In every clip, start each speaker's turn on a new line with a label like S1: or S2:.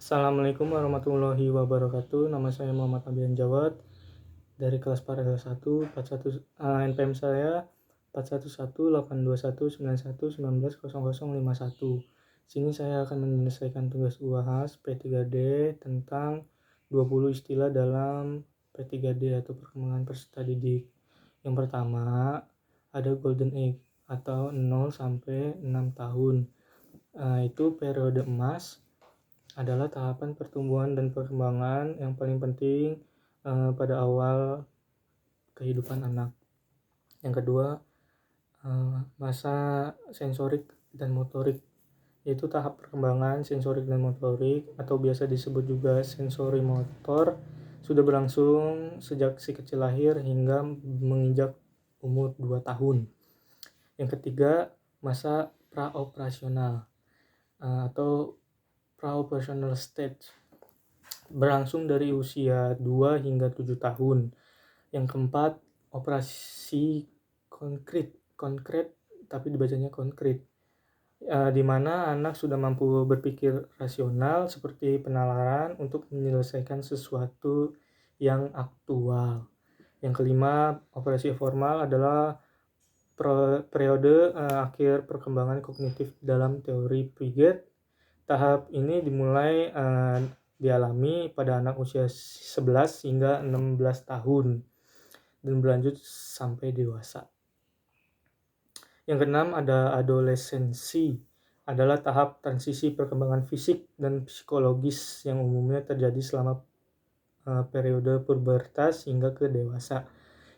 S1: Assalamualaikum warahmatullahi wabarakatuh. Nama saya Muhammad Abian Jawad dari kelas Paralel 1 41 NPM saya 41182191190051. Sini saya akan menyelesaikan tugas UAS P3D tentang 20 istilah dalam P3D atau perkembangan peserta didik. Yang pertama, ada golden age atau 0 sampai 6 tahun. Itu periode emas adalah tahapan pertumbuhan dan perkembangan yang paling penting pada awal kehidupan anak. Yang kedua, masa sensorik dan motorik, yaitu tahap perkembangan sensorik dan motorik atau biasa disebut juga sensori motor sudah berlangsung sejak si kecil lahir hingga menginjak umur 2 tahun. Yang ketiga, masa praoperasional atau praoperational stage berlangsung dari usia 2 hingga 7 tahun. Yang keempat, operasi konkret tapi dibacanya konkret, di mana anak sudah mampu berpikir rasional seperti penalaran untuk menyelesaikan sesuatu yang aktual. Yang kelima, operasi formal adalah periode akhir perkembangan kognitif dalam teori Piaget. Tahap ini dimulai dialami pada anak usia 11 hingga 16 tahun dan berlanjut sampai dewasa. Yang keenam, ada adolescensi, adalah tahap transisi perkembangan fisik dan psikologis yang umumnya terjadi selama periode pubertas hingga ke dewasa.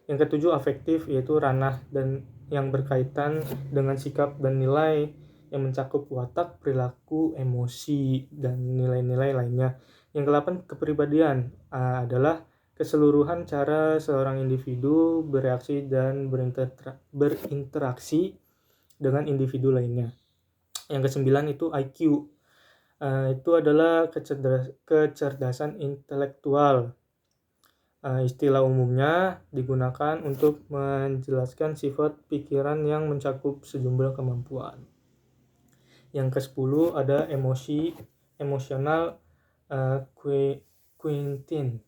S1: Yang ketujuh, afektif, yaitu ranah dan yang berkaitan dengan sikap dan nilai yang mencakup watak, perilaku, emosi, dan nilai-nilai lainnya. Yang kedelapan, kepribadian, adalah keseluruhan cara seorang individu bereaksi dan berinteraksi dengan individu lainnya. Yang kesembilan itu IQ, itu adalah kecerdasan intelektual. Istilah umumnya digunakan untuk menjelaskan sifat pikiran yang mencakup sejumlah kemampuan. Yang ke-10 ada emosional quotient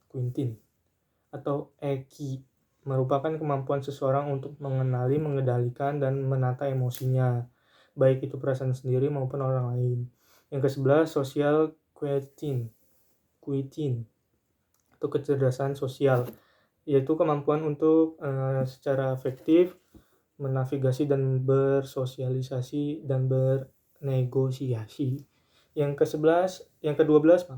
S1: atau EQ, merupakan kemampuan seseorang untuk mengenali, mengendalikan, dan menata emosinya, baik itu perasaan sendiri maupun orang lain. Yang ke-11 social quotient atau kecerdasan sosial, yaitu kemampuan untuk secara efektif menavigasi dan bersosialisasi dan bernegosiasi. Yang ke-12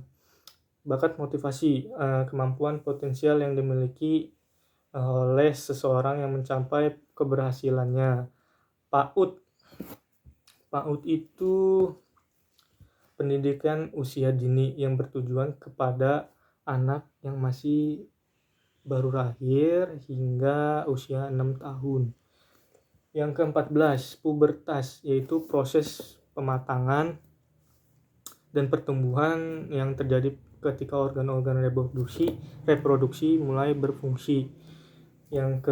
S1: bakat motivasi, kemampuan potensial yang dimiliki oleh seseorang yang mencapai keberhasilannya. PAUD itu pendidikan usia dini yang bertujuan kepada anak yang masih baru lahir hingga usia 6 tahun. Yang ke-14, pubertas, yaitu proses pematangan dan pertumbuhan yang terjadi ketika organ-organ reproduksi mulai berfungsi. Yang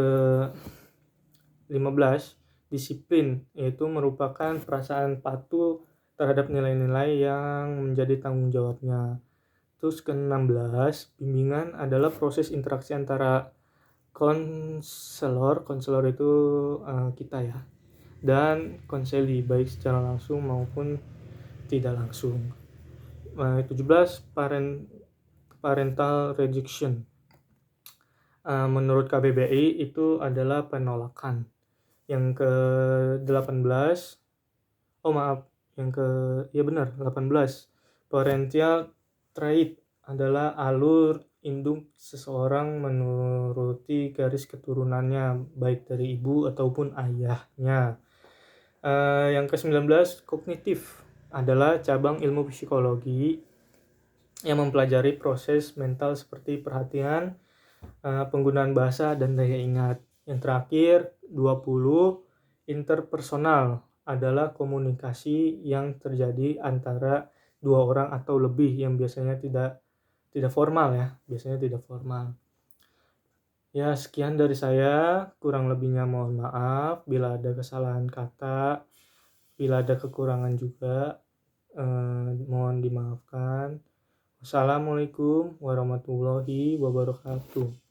S1: ke-15, disiplin, yaitu merupakan perasaan patuh terhadap nilai-nilai yang menjadi tanggung jawabnya. Terus ke-16, bimbingan adalah proses interaksi antara konselor itu kita ya, dan konseli, baik secara langsung maupun tidak langsung. 17, parental rejection, menurut KBBI itu adalah penolakan. Yang ke-18 18, parental trait adalah alur induk seseorang menuruti garis keturunannya, baik dari ibu ataupun ayahnya. Yang ke-19, kognitif, adalah cabang ilmu psikologi yang mempelajari proses mental seperti perhatian, penggunaan bahasa, dan daya ingat. Yang terakhir, 20, interpersonal, adalah komunikasi yang terjadi antara dua orang atau lebih yang biasanya tidak formal ya, Ya, sekian dari saya, kurang lebihnya mohon maaf bila ada kesalahan kata, bila ada kekurangan juga mohon dimaafkan. Wassalamualaikum warahmatullahi wabarakatuh.